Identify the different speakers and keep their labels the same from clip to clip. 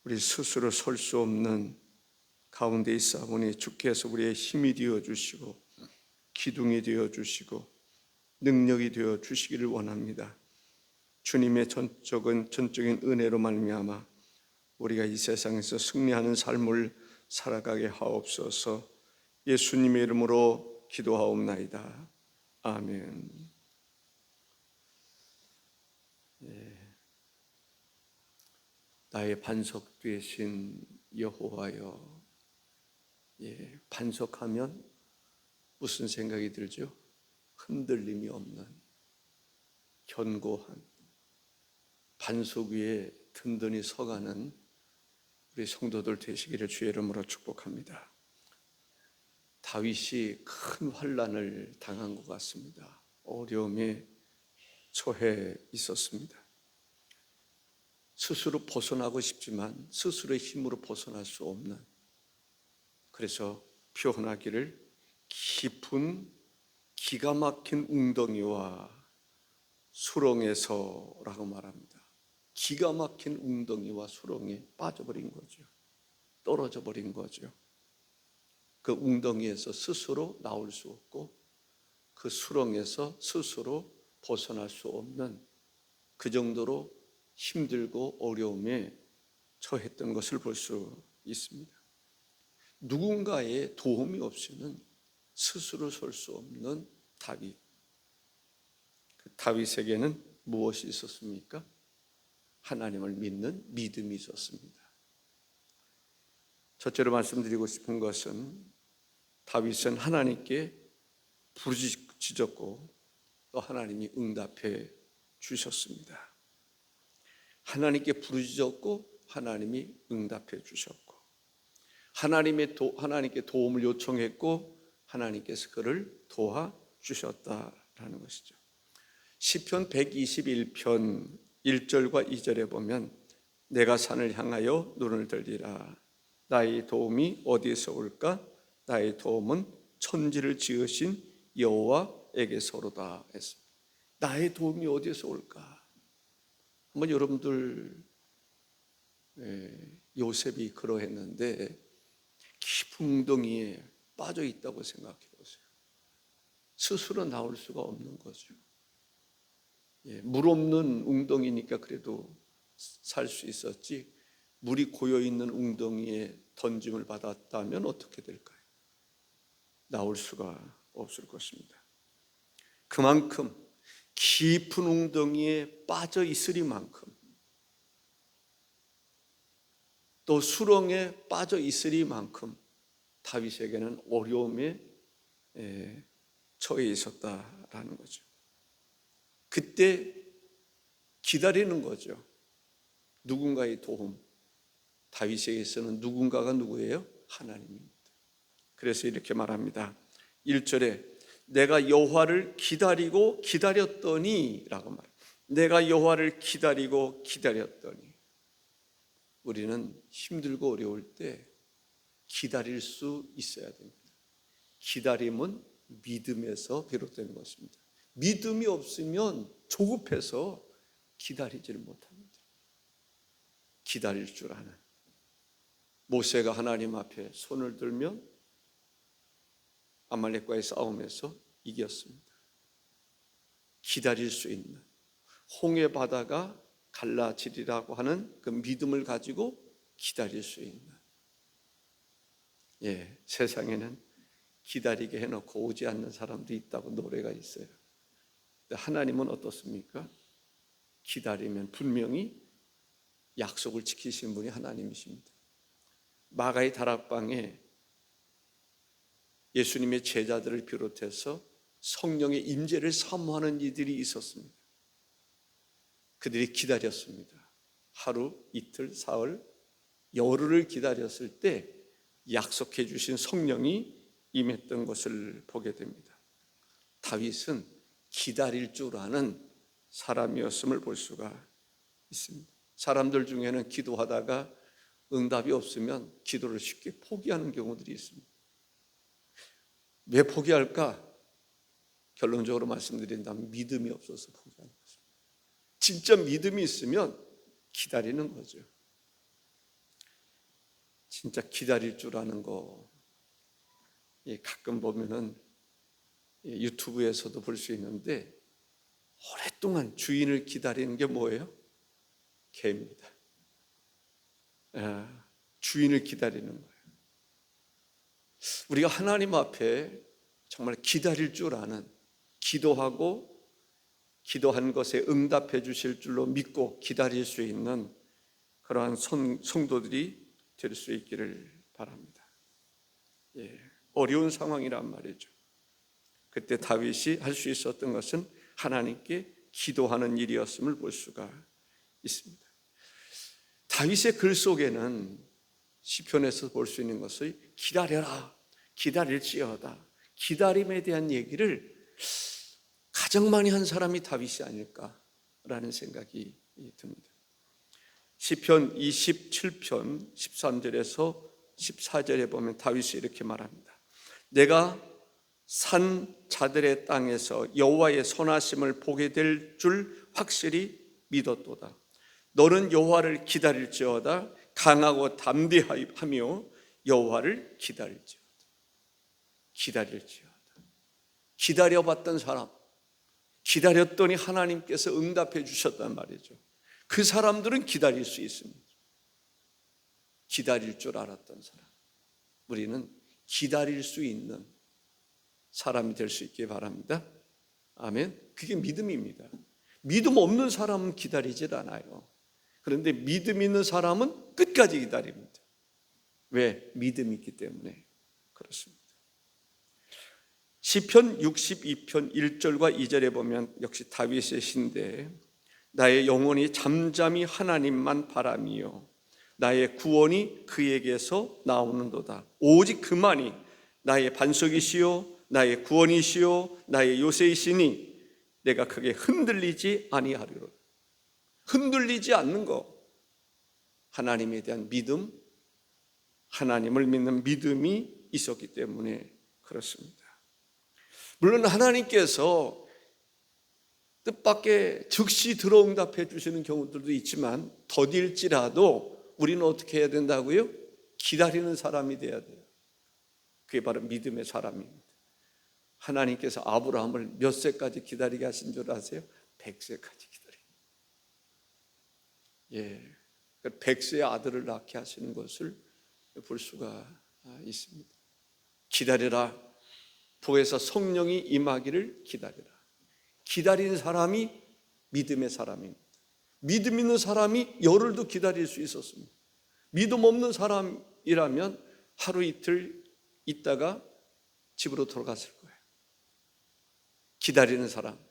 Speaker 1: 우리 스스로 설 수 없는 가운데 있사오니 주께서 우리의 힘이 되어 주시고 기둥이 되어 주시고 능력이 되어 주시기를 원합니다. 주님의 전적인 은혜로 말미암아 우리가 이 세상에서 승리하는 삶을 살아가게 하옵소서. 예수님의 이름으로 기도하옵나이다. 아멘. 나의 반석 되신 여호와여. 반석하면 무슨 생각이 들죠? 흔들림이 없는 견고한 반석 위에 든든히 서가는 우리 성도들 되시기를 주의 이름으로 축복합니다. 다윗이 큰 환난을 당한 것 같습니다. 어려움에 처해 있었습니다. 스스로 벗어나고 싶지만 스스로의 힘으로 벗어날 수 없는, 그래서 표현하기를 깊은 기가 막힌 웅덩이와 수렁에서라고 말합니다. 기가 막힌 웅덩이와 수렁에 빠져버린 거죠. 떨어져 버린 거죠. 그 웅덩이에서 스스로 나올 수 없고 그 수렁에서 스스로 벗어날 수 없는, 그 정도로 힘들고 어려움에 처했던 것을 볼 수 있습니다. 누군가의 도움이 없이는 스스로 설 수 없는 다윗. 그 다윗에게는 무엇이 있었습니까? 하나님을 믿는 믿음이 있었습니다. 첫째로 말씀드리고 싶은 것은 다윗은 하나님께 부르짖었고 또 하나님이 응답해 주셨습니다. 하나님께 부르짖었고 하나님이 응답해 주셨고, 하나님께 도움을 요청했고 하나님께서 그를 도와주셨다라는 것이죠. 시편 121편 1절과 2절에 보면 내가 산을 향하여 눈을 들리라. 나의 도움이 어디에서 올까? 나의 도움은 천지를 지으신 여호와에게서로다 했습니다. 나의 도움이 어디에서 올까? 한번 여러분들 요셉이 그러했는데 깊은 웅덩이에 빠져 있다고 생각해 보세요. 스스로 나올 수가 없는 거죠. 물 없는 웅덩이니까 그래도 살 수 있었지, 물이 고여 있는 웅덩이에 던짐을 받았다면 어떻게 될까요? 나올 수가 없을 것입니다. 그만큼 깊은 웅덩이에 빠져 있으리만큼, 또 수렁에 빠져 있으리만큼 다윗에게는 어려움에 처해 있었다라는 거죠. 그때 기다리는 거죠. 누군가의 도움. 다윗에게서는 누군가가 누구예요? 하나님입니다. 그래서 이렇게 말합니다. 1절에 내가 여호와를 기다리고 기다렸더니 라고 말합니다. 내가 여호와를 기다리고 기다렸더니. 우리는 힘들고 어려울 때 기다릴 수 있어야 됩니다. 기다림은 믿음에서 비롯되는 것입니다. 믿음이 없으면 조급해서 기다리지를 못합니다. 기다릴 줄 아는. 모세가 하나님 앞에 손을 들면 아말렉과의 싸움에서 이겼습니다. 기다릴 수 있는, 홍해 바다가 갈라지리라고 하는 그 믿음을 가지고 기다릴 수 있는. 세상에는 기다리게 해놓고 오지 않는 사람도 있다고 노래가 있어요. 하나님은 어떻습니까? 기다리면 분명히 약속을 지키신 분이 하나님이십니다. 마가의 다락방에 예수님의 제자들을 비롯해서 성령의 임재를 사모하는 이들이 있었습니다. 그들이 기다렸습니다. 하루, 이틀, 사흘, 열흘을 기다렸을 때 약속해 주신 성령이 임했던 것을 보게 됩니다. 다윗은 기다릴 줄 아는 사람이었음을 볼 수가 있습니다. 사람들 중에는 기도하다가 응답이 없으면 기도를 쉽게 포기하는 경우들이 있습니다. 왜 포기할까? 결론적으로 말씀드린다면 믿음이 없어서 포기하는 것입니다. 진짜 믿음이 있으면 기다리는 거죠. 진짜 기다릴 줄 아는 거, 가끔 보면은 유튜브에서도 볼 수 있는데, 오랫동안 주인을 기다리는 게 뭐예요? 개입니다. 주인을 기다리는 거예요. 우리가 하나님 앞에 정말 기다릴 줄 아는, 기도하고 기도한 것에 응답해 주실 줄로 믿고 기다릴 수 있는 그러한 성도들이 될 수 있기를 바랍니다. 어려운 상황이란 말이죠. 그때 다윗이 할 수 있었던 것은 하나님께 기도하는 일이었음을 볼 수가 있습니다. 다윗의 글 속에는 시편에서 볼 수 있는 것을 기다려라, 기다릴지어다, 기다림에 대한 얘기를 가장 많이 한 사람이 다윗이 아닐까라는 생각이 듭니다. 시편 27편 13절에서 14절에 보면 다윗이 이렇게 말합니다. 내가 산 자들의 땅에서 여호와의 선하심을 보게 될 줄 확실히 믿었도다. 너는 여호와를 기다릴지어다. 강하고 담대하며 여호와를 기다릴지어다. 기다릴지어다. 기다려봤던 사람, 기다렸더니 하나님께서 응답해 주셨단 말이죠. 그 사람들은 기다릴 수 있습니다. 기다릴 줄 알았던 사람, 우리는 기다릴 수 있는 사람이 될 수 있기 바랍니다. 아멘. 그게 믿음입니다. 믿음 없는 사람은 기다리질 않아요. 그런데 믿음 있는 사람은 끝까지 기다립니다. 왜? 믿음이 있기 때문에 그렇습니다. 시편 62편 1절과 2절에 보면 역시 다윗의 시인데, 나의 영혼이 잠잠히 하나님만 바라미요 나의 구원이 그에게서 나오는도다. 오직 그만이 나의 반석이시요 나의 구원이시요 나의 요새이시니 내가 크게 흔들리지 아니하리로다. 흔들리지 않는 거, 하나님에 대한 믿음, 하나님을 믿는 믿음이 있었기 때문에 그렇습니다. 물론 하나님께서 뜻밖의 즉시 들어응답해 주시는 경우들도 있지만, 더딜지라도 우리는 어떻게 해야 된다고요? 기다리는 사람이 돼야 돼요. 그게 바로 믿음의 사람입니다. 하나님께서 아브라함을 몇 세까지 기다리게 하신 줄 아세요? 100세까지 기다리게. 100세의 아들을 낳게 하시는 것을 볼 수가 있습니다. 기다리라. 보혜사 성령이 임하기를 기다리라. 기다리는 사람이 믿음의 사람입니다. 믿음 있는 사람이 열흘도 기다릴 수 있었습니다. 믿음 없는 사람이라면 하루 이틀 있다가 집으로 돌아갔을 거예요. 기다리는 사람,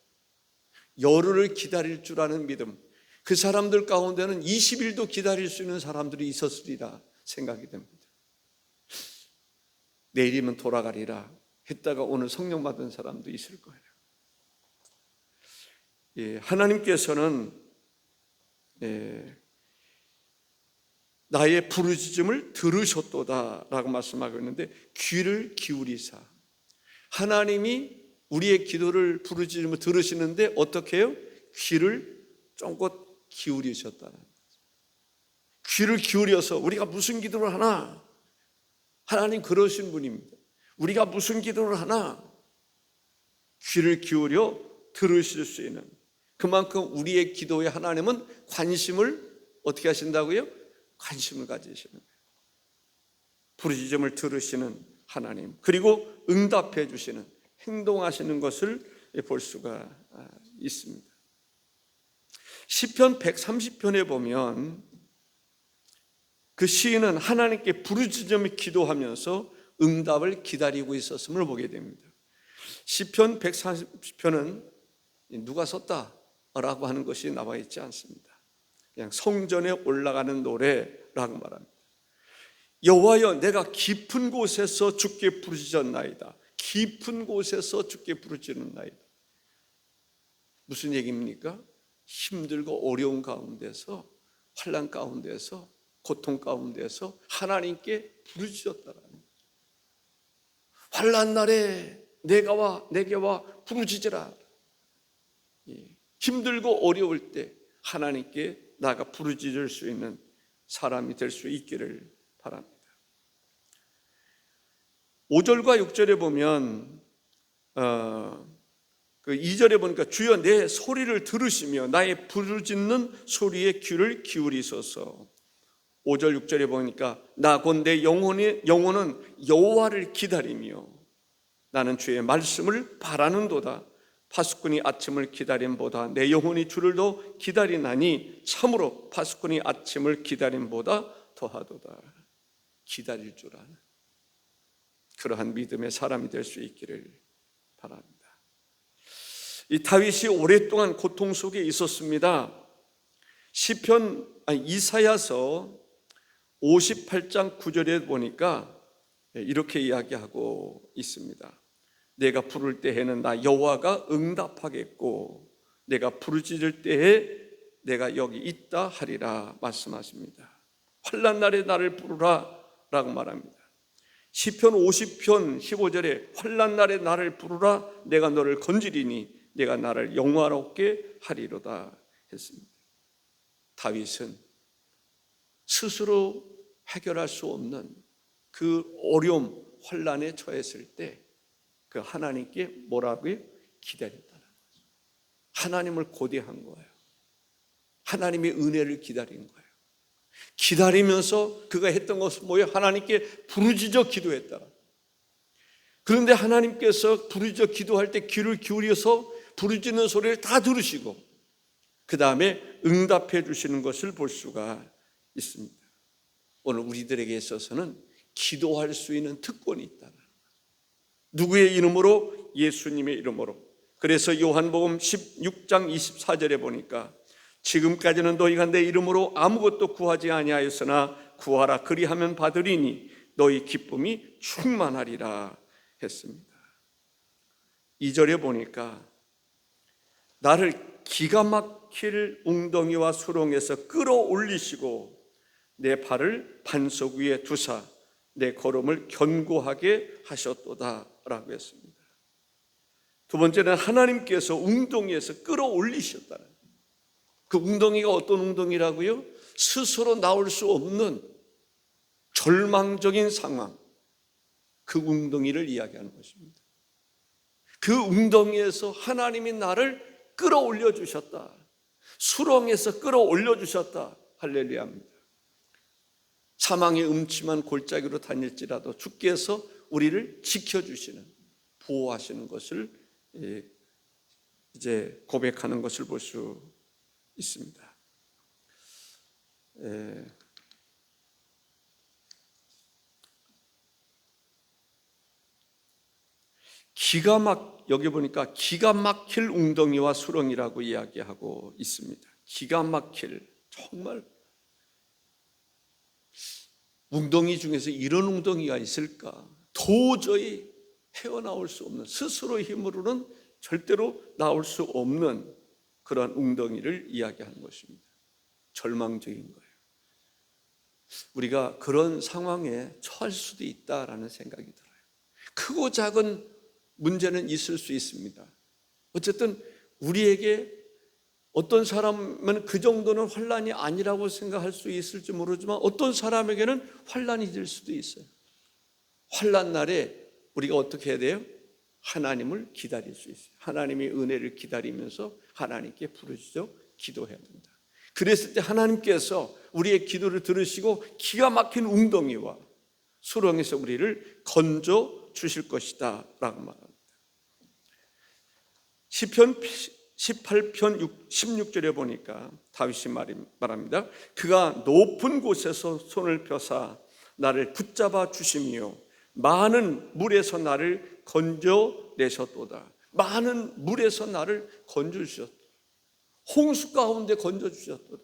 Speaker 1: 열흘을 기다릴 줄 아는 믿음, 그 사람들 가운데는 20일도 기다릴 수 있는 사람들이 있었으리라 생각이 됩니다. 내일이면 돌아가리라 했다가 오늘 성령 받은 사람도 있을 거예요. 하나님께서는 나의 부르짖음을 들으셨도다라고 말씀하고 있는데, 귀를 기울이사, 하나님이 우리의 기도를 부르짖음을 들으시는데 어떻게 해요? 귀를 쫑긋 기울이셨다는 거죠. 귀를 기울여서 우리가 무슨 기도를 하나, 하나님 그러신 분입니다. 우리가 무슨 기도를 하나 귀를 기울여 들으실 수 있는, 그만큼 우리의 기도에 하나님은 관심을 어떻게 하신다고요? 관심을 가지시는 거예요. 부르짖음을 들으시는 하나님, 그리고 응답해 주시는, 행동하시는 것을 볼 수가 있습니다. 시편 130편에 보면 그 시인은 하나님께 부르짖으며 기도하면서 응답을 기다리고 있었음을 보게 됩니다. 시편 130편은 누가 썼다라고 하는 것이 나와 있지 않습니다. 그냥 성전에 올라가는 노래라고 말합니다. 여호와여, 내가 깊은 곳에서 주께 부르짖었나이다. 깊은 곳에서 주께 부르짖었나이다. 무슨 얘기입니까? 힘들고 어려운 가운데서, 환난 가운데서, 고통 가운데서 하나님께 부르짖었다라는 거죠. 환난 날에 내게 와 부르짖으라. 힘들고 어려울 때 하나님께 나가 부르짖을 수 있는 사람이 될 수 있기를 바랍니다. 5절과 6절에 보면 그 2절에 보니까 주여 내 소리를 들으시며 나의 부르짖는 소리에 귀를 기울이소서. 5절 6절에 보니까 나 곧 내 영혼은 여호와를 기다리며 나는 주의 말씀을 바라는도다. 파수꾼이 아침을 기다림보다 내 영혼이 주를 더 기다리나니 참으로 파수꾼이 아침을 기다림보다 더하도다. 기다릴 줄 아는 그러한 믿음의 사람이 될 수 있기를 바랍니다. 이 다윗이 오랫동안 고통 속에 있었습니다. 이사야서 58장 9절에 보니까 이렇게 이야기하고 있습니다. 내가 부를 때에는 나 여호와가 응답하겠고 내가 부르짖을 때에 내가 여기 있다 하리라 말씀하십니다. 환난 날에 나를 부르라 라고 말합니다. 시편 50편 15절에 환난 날에 나를 부르라 내가 너를 건지리니 내가 나를 영화롭게 하리로다 했습니다. 다윗은 스스로 해결할 수 없는 그 어려움, 환난에 처했을 때 그 하나님께 뭐라고요? 기다렸다는 거죠. 하나님을 고대한 거예요. 하나님의 은혜를 기다린 거예요. 기다리면서 그가 했던 것은 뭐예요? 하나님께 부르짖어 기도했다. 그런데 하나님께서 부르짖어 기도할 때 귀를 기울여서 부르짖는 소리를 다 들으시고 그 다음에 응답해 주시는 것을 볼 수가 있습니다. 오늘 우리들에게 있어서는 기도할 수 있는 특권이 있다는 거예요. 누구의 이름으로? 예수님의 이름으로. 그래서 요한복음 16장 24절에 보니까 지금까지는 너희가 내 이름으로 아무것도 구하지 아니하였으나 구하라 그리하면 받으리니 너희 기쁨이 충만하리라 했습니다. 2절에 보니까 나를 기가 막힐 웅덩이와 수렁에서 끌어올리시고 내 발을 반석 위에 두사 내 걸음을 견고하게 하셨도다 라고 했습니다. 두 번째는 하나님께서 웅덩이에서 끌어올리셨다는 거예요. 그 웅덩이가 어떤 웅덩이라고요? 스스로 나올 수 없는 절망적인 상황, 그 웅덩이를 이야기하는 것입니다. 그 웅덩이에서 하나님이 나를 끌어올려 주셨다. 수렁에서 끌어올려 주셨다. 할렐루야입니다. 사망의 음침한 골짜기로 다닐지라도 주께서 우리를 지켜주시는, 보호하시는 것을 이제 고백하는 것을 볼 수 있습니다. 여기 보니까 기가 막힐 웅덩이와 수렁이라고 이야기하고 있습니다. 기가 막힐, 정말 웅덩이 중에서 이런 웅덩이가 있을까? 도저히 헤어나올 수 없는, 스스로 힘으로는 절대로 나올 수 없는 그런 웅덩이를 이야기하는 것입니다. 절망적인 거예요. 우리가 그런 상황에 처할 수도 있다라는 생각이 들어요. 크고 작은 문제는 있을 수 있습니다. 어쨌든 우리에게 어떤 사람은 그 정도는 환난이 아니라고 생각할 수 있을지 모르지만 어떤 사람에게는 환난이 될 수도 있어요. 환난 날에 우리가 어떻게 해야 돼요? 하나님을 기다릴 수 있어요. 하나님의 은혜를 기다리면서 하나님께 부르짖어 기도해야 된다. 그랬을 때 하나님께서 우리의 기도를 들으시고 기가 막힌 웅덩이와 수렁에서 우리를 건져 주실 것이다 라고 말합니다. 시편 18편 16절에 보니까 다윗이 말합니다. 그가 높은 곳에서 손을 펴사 나를 붙잡아 주시며 많은 물에서 나를 건져내셨도다. 많은 물에서 나를 건져주셨다. 홍수 가운데 건져주셨도다.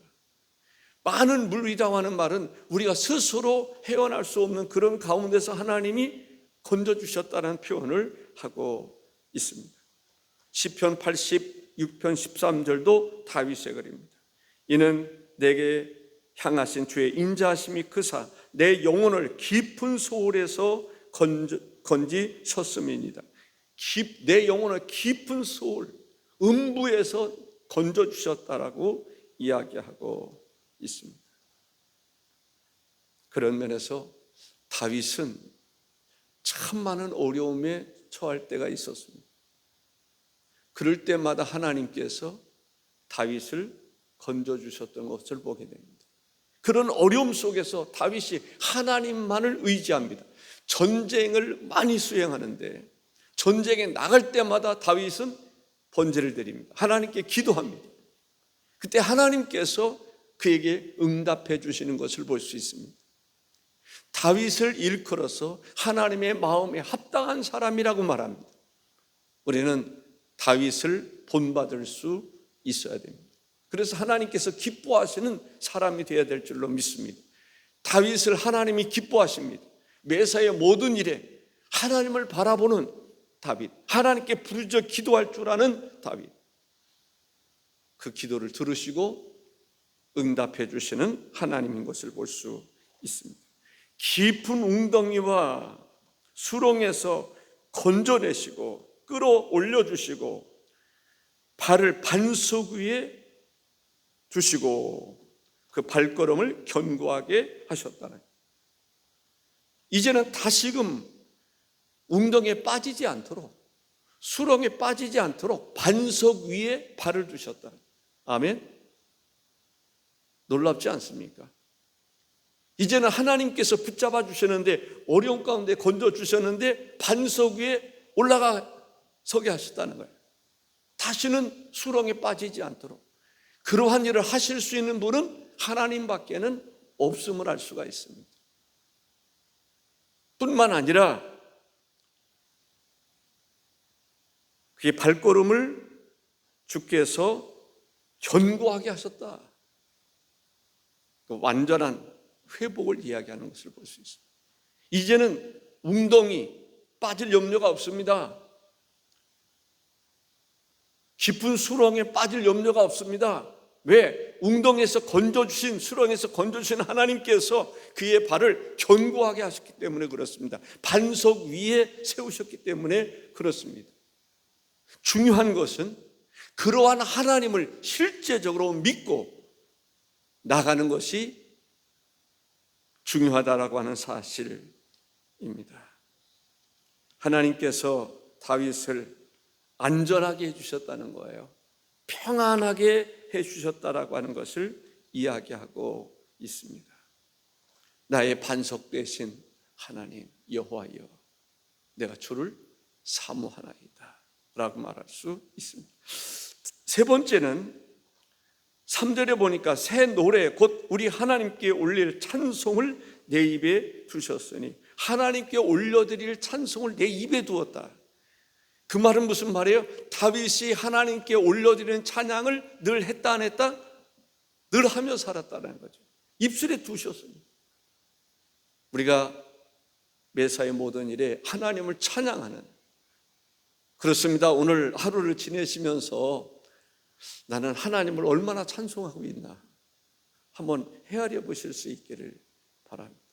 Speaker 1: 많은 물 위라고 하는 말은 우리가 스스로 헤어날 수 없는 그런 가운데서 하나님이 건져주셨다는 표현을 하고 있습니다. 시편 86편 13절도 다윗의 글입니다. 이는 내게 향하신 주의 인자하심이 크사 내 영혼을 깊은 소울에서 건지셨음이니이다. 내 영혼을 깊은 소울, 음부에서 건져주셨다라고 이야기하고 있습니다. 그런 면에서 다윗은 참 많은 어려움에 처할 때가 있었습니다. 그럴 때마다 하나님께서 다윗을 건져주셨던 것을 보게 됩니다. 그런 어려움 속에서 다윗이 하나님만을 의지합니다. 전쟁을 많이 수행하는데 전쟁에 나갈 때마다 다윗은 번제를 드립니다. 하나님께 기도합니다. 그때 하나님께서 그에게 응답해 주시는 것을 볼 수 있습니다. 다윗을 일컬어서 하나님의 마음에 합당한 사람이라고 말합니다. 우리는 다윗을 본받을 수 있어야 됩니다. 그래서 하나님께서 기뻐하시는 사람이 되어야 될 줄로 믿습니다. 다윗을 하나님이 기뻐하십니다. 매사의 모든 일에 하나님을 바라보는 다윗, 하나님께 부르짖어 기도할 줄 아는 다윗, 그 기도를 들으시고 응답해 주시는 하나님인 것을 볼 수 있습니다. 깊은 웅덩이와 수렁에서 건져내시고 끌어올려 주시고 발을 반석 위에 두시고 그 발걸음을 견고하게 하셨다는, 이제는 다시금 웅덩이에 빠지지 않도록, 수렁에 빠지지 않도록 반석 위에 발을 두셨다. 아멘. 놀랍지 않습니까? 이제는 하나님께서 붙잡아 주셨는데, 어려운 가운데 건져 주셨는데 반석 위에 올라가 서게 하셨다는 거예요. 다시는 수렁에 빠지지 않도록. 그러한 일을 하실 수 있는 분은 하나님밖에는 없음을 알 수가 있습니다. 뿐만 아니라 그의 발걸음을 주께서 견고하게 하셨다. 그 완전한 회복을 이야기하는 것을 볼 수 있습니다. 이제는 웅덩이 빠질 염려가 없습니다. 깊은 수렁에 빠질 염려가 없습니다. 왜? 웅덩이에서 건져주신, 수렁에서 건져주신 하나님께서 그의 발을 견고하게 하셨기 때문에 그렇습니다. 반석 위에 세우셨기 때문에 그렇습니다. 중요한 것은 그러한 하나님을 실제적으로 믿고 나가는 것이 중요하다라고 하는 사실입니다. 하나님께서 다윗을 안전하게 해주셨다는 거예요. 평안하게 해주셨다라고 하는 것을 이야기하고 있습니다. 나의 반석 되신 하나님 여호와여, 내가 주를 사모하나이다 라고 말할 수 있습니다. 세 번째는 3절에 보니까 새 노래 곧 우리 하나님께 올릴 찬송을 내 입에 두셨으니, 하나님께 올려드릴 찬송을 내 입에 두었다. 그 말은 무슨 말이에요? 다윗이 하나님께 올려드리는 찬양을 늘 했다 안 했다? 늘 하며 살았다는 거죠. 입술에 두셨습니다. 우리가 매사의 모든 일에 하나님을 찬양하는, 그렇습니다. 오늘 하루를 지내시면서 나는 하나님을 얼마나 찬송하고 있나 한번 헤아려 보실 수 있기를 바랍니다.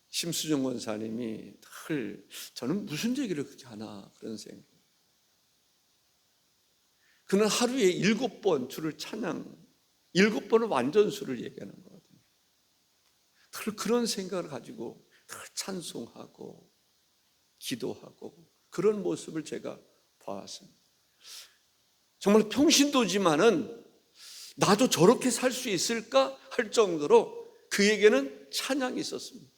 Speaker 1: 심수정 권사님이 늘 저는 무슨 얘기를 그렇게 하나 그런 생각. 그는 하루에 7번 주를 찬양, 7번을 완전수를 얘기하는 거거든요. 늘 그런 생각을 가지고 늘 찬송하고 기도하고 그런 모습을 제가 봐왔습니다. 정말 평신도지만은 나도 저렇게 살 수 있을까 할 정도로 그에게는 찬양이 있었습니다.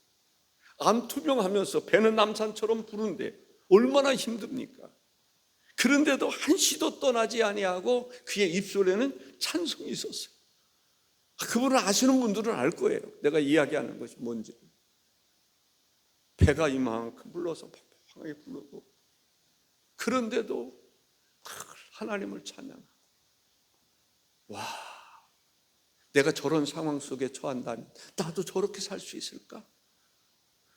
Speaker 1: 암투병하면서 배는 남산처럼 부는데 얼마나 힘듭니까? 그런데도 한시도 떠나지 아니하고 그의 입술에는 찬송이 있었어요. 그분을 아시는 분들은 알 거예요. 내가 이야기하는 것이 뭔지. 배가 이만큼 불러서 팡팡하게 부르고, 그런데도 하나님을 찬양하고, 와, 내가 저런 상황 속에 처한다면 나도 저렇게 살 수 있을까?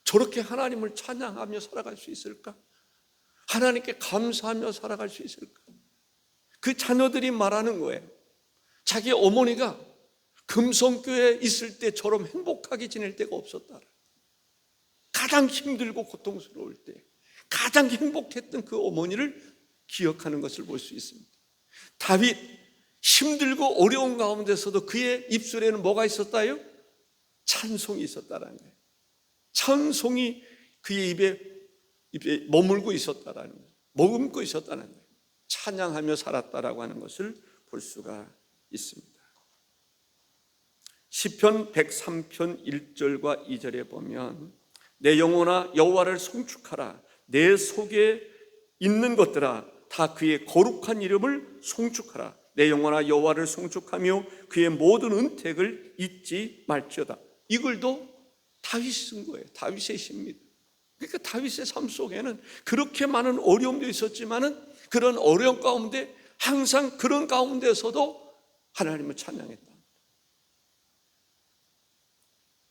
Speaker 1: 저렇게 하나님을 찬양하며 살아갈 수 있을까? 하나님께 감사하며 살아갈 수 있을까? 그 자녀들이 말하는 거예요. 자기 어머니가 금성교회에 있을 때처럼 행복하게 지낼 때가 없었다. 가장 힘들고 고통스러울 때 가장 행복했던 그 어머니를 기억하는 것을 볼 수 있습니다. 다윗 힘들고 어려운 가운데서도 그의 입술에는 뭐가 있었다요? 찬송이 있었다라는 거예요. 찬송이 그의 입에 머물고 있었다라는 거예요. 머금고 있었다는 거예요. 찬양하며 살았다라고 하는 것을 볼 수가 있습니다. 시편 103편 1절과 2절에 보면 내 영혼아 여호와를 송축하라. 내 속에 있는 것들아 다 그의 거룩한 이름을 송축하라. 내 영혼아 여호와를 송축하며 그의 모든 은택을 잊지 말지어다. 이 글도 다윗이 쓴 거예요. 다윗의 시입니다. 그러니까 다윗의 삶 속에는 그렇게 많은 어려움도 있었지만은 그런 어려움 가운데 항상 그런 가운데서도 하나님을 찬양했다.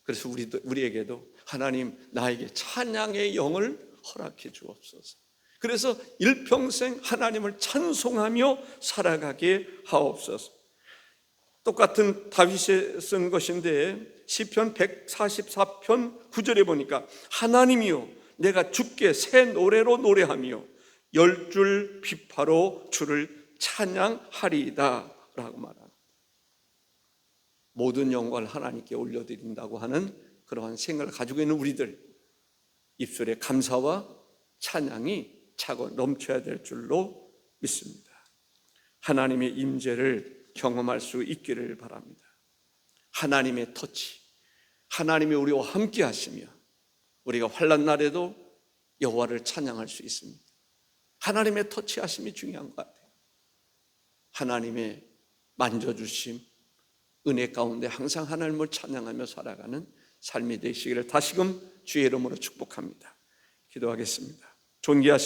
Speaker 1: 그래서 우리에게도 하나님 나에게 찬양의 영을 허락해 주옵소서. 그래서 일평생 하나님을 찬송하며 살아가게 하옵소서. 똑같은 다윗이 쓴 것인데 시편 144편 9절에 보니까 하나님이여 내가 주께 새 노래로 노래하며 10줄 비파로 주를 찬양하리이다 라고 말합니다. 모든 영광을 하나님께 올려드린다고 하는 그러한 생각을 가지고 있는 우리들, 입술에 감사와 찬양이 차고 넘쳐야 될 줄로 믿습니다. 하나님의 임재를 경험할 수 있기를 바랍니다. 하나님의 터치, 하나님이 우리와 함께 하시며 우리가 환난 날에도 여호와를 찬양할 수 있습니다. 하나님의 터치하심이 중요한 것 같아요. 하나님의 만져주심, 은혜 가운데 항상 하나님을 찬양하며 살아가는 삶이 되시기를 다시금 주의 이름으로 축복합니다. 기도하겠습니다. 존귀하신